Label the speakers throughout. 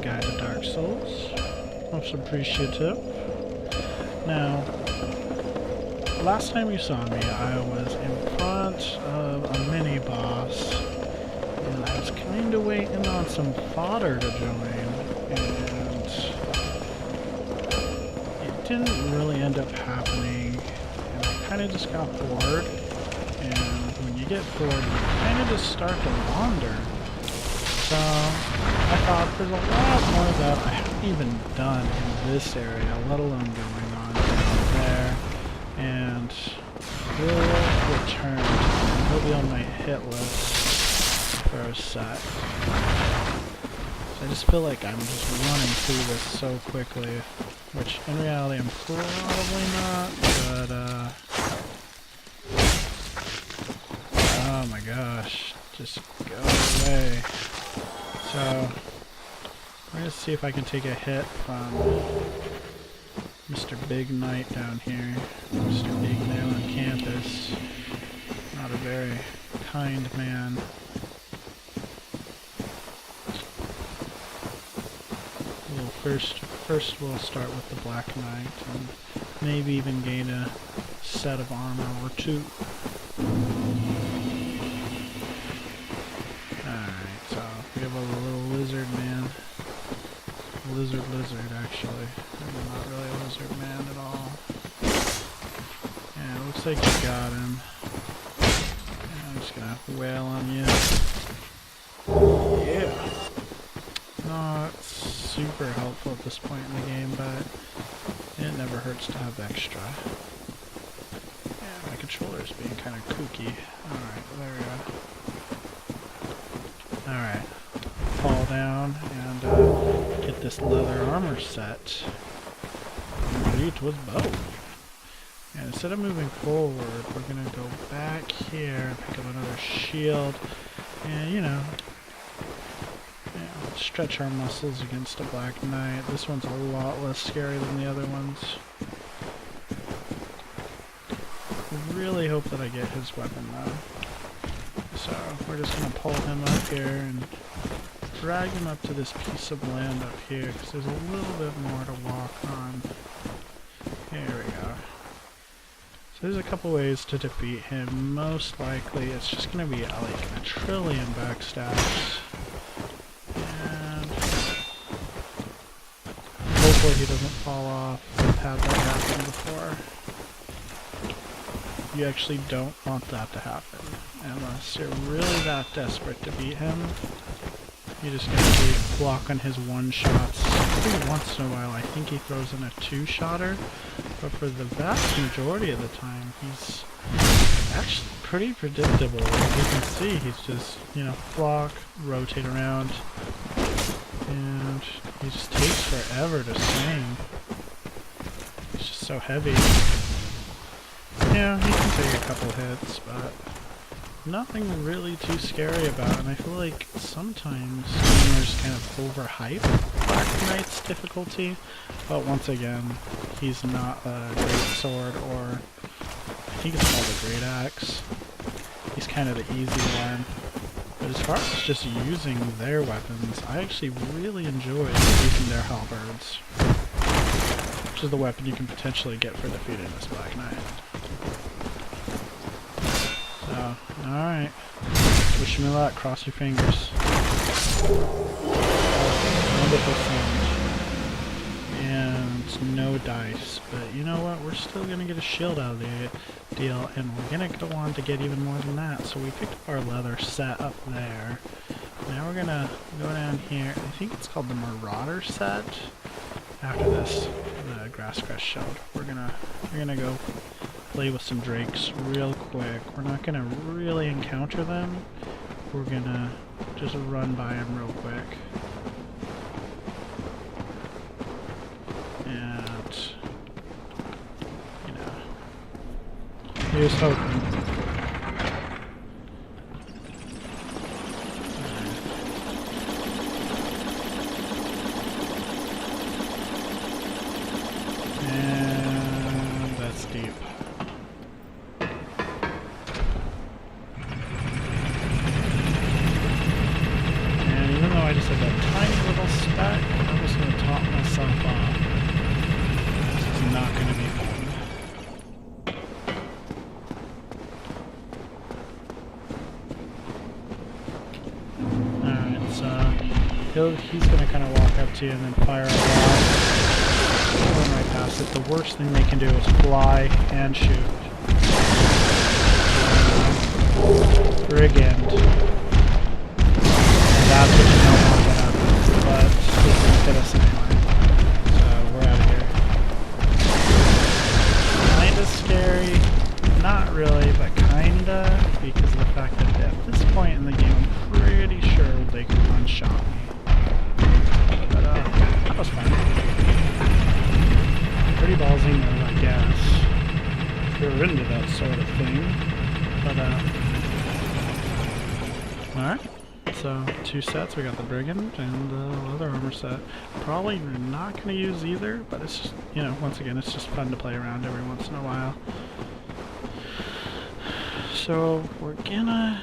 Speaker 1: Guide to Dark Souls. Most appreciative. Now, last time you saw me, I was in front of a mini-boss, and I was kind of waiting on some fodder to join, and it didn't really end up happening, and I kind of just got bored, and when you get bored, you kind of just start to wander. So I thought there's a lot more that I haven't even done in this area, let alone going on down there. And we'll return. He'll be on my hit list for a sec. So I just feel like I'm just running through this so quickly, which in reality I'm probably not, but oh my gosh, just go away. So, we're going to see if I can take a hit from Mr. Big Knight down here. Mr. Big Man on campus. Not a very kind man. Well, first we'll start with the Black Knight and maybe even gain a set of armor or two. We have a little lizard man. Lizard actually. Not really a lizard man at all. Yeah, it looks like you got him. Yeah, I'm just gonna wail on you. Yeah. Not super helpful at this point in the game, but it never hurts to have extra. Yeah, my controller's being kind of kooky. Alright, there we go. Alright. Fall down and get this leather armor set. Ready to his bow. And instead of moving forward, we're gonna go back here and pick up another shield and, you know, stretch our muscles against a Black Knight. This one's a lot less scary than the other ones. Really hope that I get his weapon though. So we're just gonna pull him up here and drag him up to this piece of land up here, because there's a little bit more to walk on. Here we go. So there's a couple ways to defeat him. Most likely it's just going to be like a trillion backstabs. And hopefully he doesn't fall off. I've had that happen before. You actually don't want that to happen, unless you're really that desperate to beat him. You're just going to be blocking his one-shots. Every once in a while I think he throws in a two-shotter, but for the vast majority of the time he's actually pretty predictable. As you can see, he's just, you know, block, rotate around, and he just takes forever to swing. He's just so heavy. Yeah, he can take a couple hits, but nothing really too scary about it, and I feel like sometimes gamers kind of overhype Black Knight's difficulty, but once again, he's not a great sword, or I think it's called a great axe. He's kind of the easy one. But as far as just using their weapons, I actually really enjoy using their halberds, which is the weapon you can potentially get for defeating this Black Knight. So, alright. Wish me luck, cross your fingers. Wonderful sound. And no dice, but you know what? We're still gonna get a shield out of the deal, and we're gonna go on to get even more than that. So we picked up our leather set up there. Now we're gonna go down here. I think it's called the Marauder set. After this, the Grass Crest Shield, we're gonna go play with some drakes real quick. We're not gonna really encounter them. We're gonna just run by them real quick. And, you know, here's hoping. And that's deep. And even though I just have that tiny little speck, he's going to kind of walk up to you and then fire a blast. Going right past it. The worst thing they can do is fly and shoot. Brigand. And that's what you don't want to happen. But he's going to hit us anyway. So we're out of here. Kinda scary. Not really, but kinda. Because of the fact that at this point in the game, I'm pretty sure they can one-shot me. But that was fun. Pretty ballsy move, I guess. If you're into that sort of thing. But alright. So 2 sets, we got the Brigand and the leather armor set. Probably not going to use either, but it's just, you know, once again, it's just fun to play around every once in a while. So we're gonna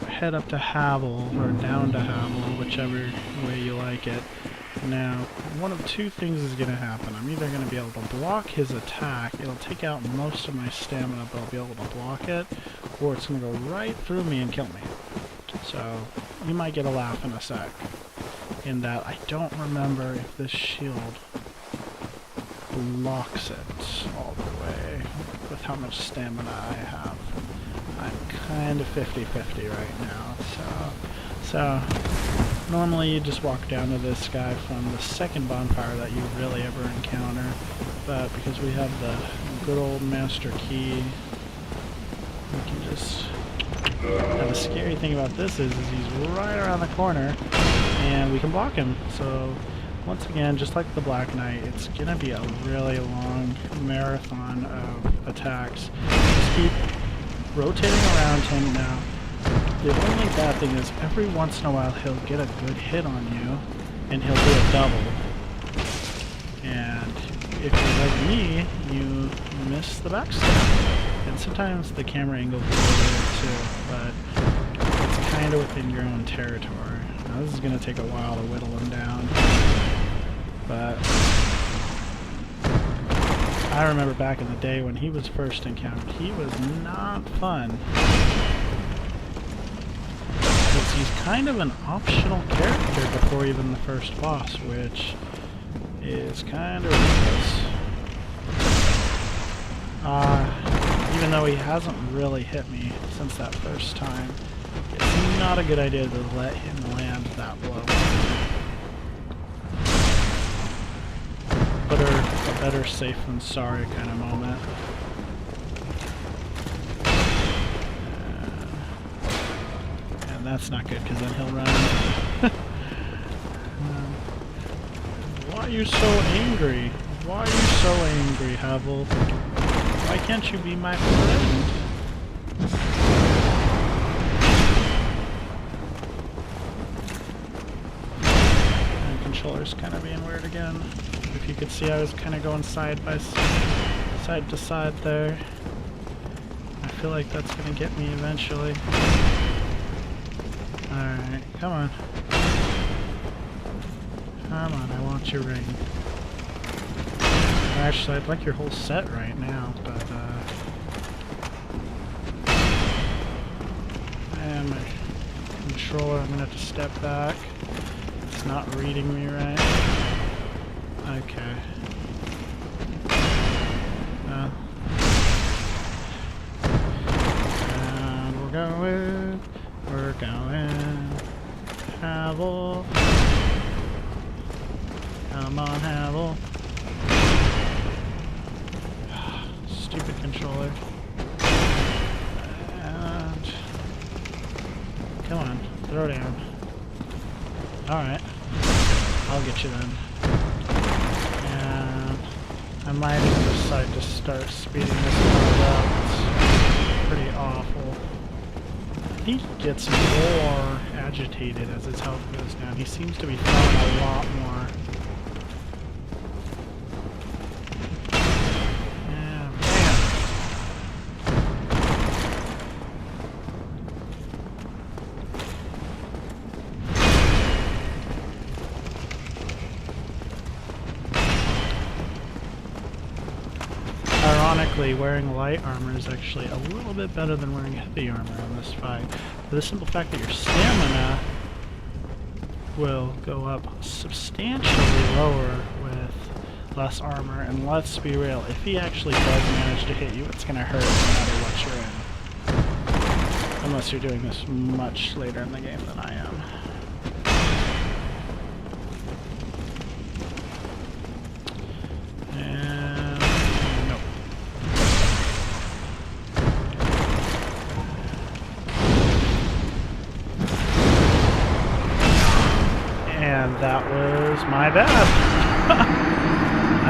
Speaker 1: head up to Havel, or down to Havel, whichever way you like it. Now, one of 2 things is gonna happen. I'm either gonna be able to block his attack, it'll take out most of my stamina, but I'll be able to block it, or it's gonna go right through me and kill me. So, you might get a laugh in a sec. In that, I don't remember if this shield blocks it all the way, with how much stamina I have. I'm kind of 50-50 right now, so normally you just walk down to this guy from the second bonfire that you really ever encounter, but because we have the good old master key, we can just... Now the scary thing about this is he's right around the corner, and we can block him, so once again, just like the Black Knight, it's gonna be a really long marathon of attacks. Just keep rotating around him now. The only bad thing is every once in a while he'll get a good hit on you and he'll do a double. And if you're like me, you miss the backstab. And sometimes the camera angle will weird too, but it's kind of within your own territory. Now this is going to take a while to whittle him down. But I remember back in the day when he was first encountered, he was not fun. Because he's kind of an optional character before even the first boss, which is kind of ridiculous. Even though he hasn't really hit me since that first time, it's not a good idea to let him land that blow. Better safe than sorry kind of moment. And that's not good because then he'll run. Why are you so angry? Why are you so angry, Havel? Why can't you be my friend? And the controller's kind of being weird again. If you could see, I was kind of going side to side there. I feel like that's going to get me eventually. Alright, come on. Come on, I want your ring. Actually, I'd like your whole set right now, but and my controller, I'm going to have to step back. It's not reading me right. Okay. And we're going, Havel. Come on, Havel. Stupid controller. And come on, throw down. Alright. I'll get you then. I might even decide to start speeding this part up. It's pretty awful. He gets more agitated as his health goes down. He seems to be throwing a lot more. Yeah, man. Ironically, wearing light armor is actually a little bit better than wearing heavy armor in this fight. For the simple fact that your stamina will go up substantially lower with less armor, and let's be real, if he actually does manage to hit you, it's gonna hurt no matter what you're in. Unless you're doing this much later in the game than I am. And nope. And that was my bad.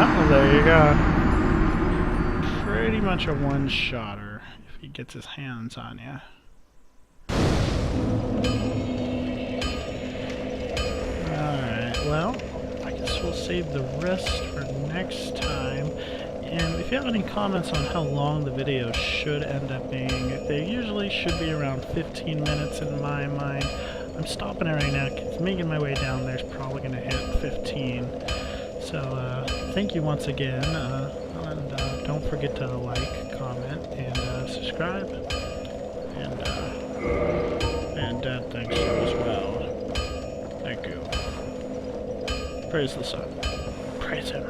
Speaker 1: Oh, there you go. Pretty much a one-shotter if he gets his hands on you. Alright, well, I guess we'll save the rest for next time. And if you have any comments on how long the video should end up being, they usually should be around 15 minutes in my mind. I'm stopping it right now because making my way down there is probably going to hit 15. So, thank you once again, and don't forget to like, comment, and subscribe. And Dad thanks you as well. Thank you. Praise the sun. Praise him.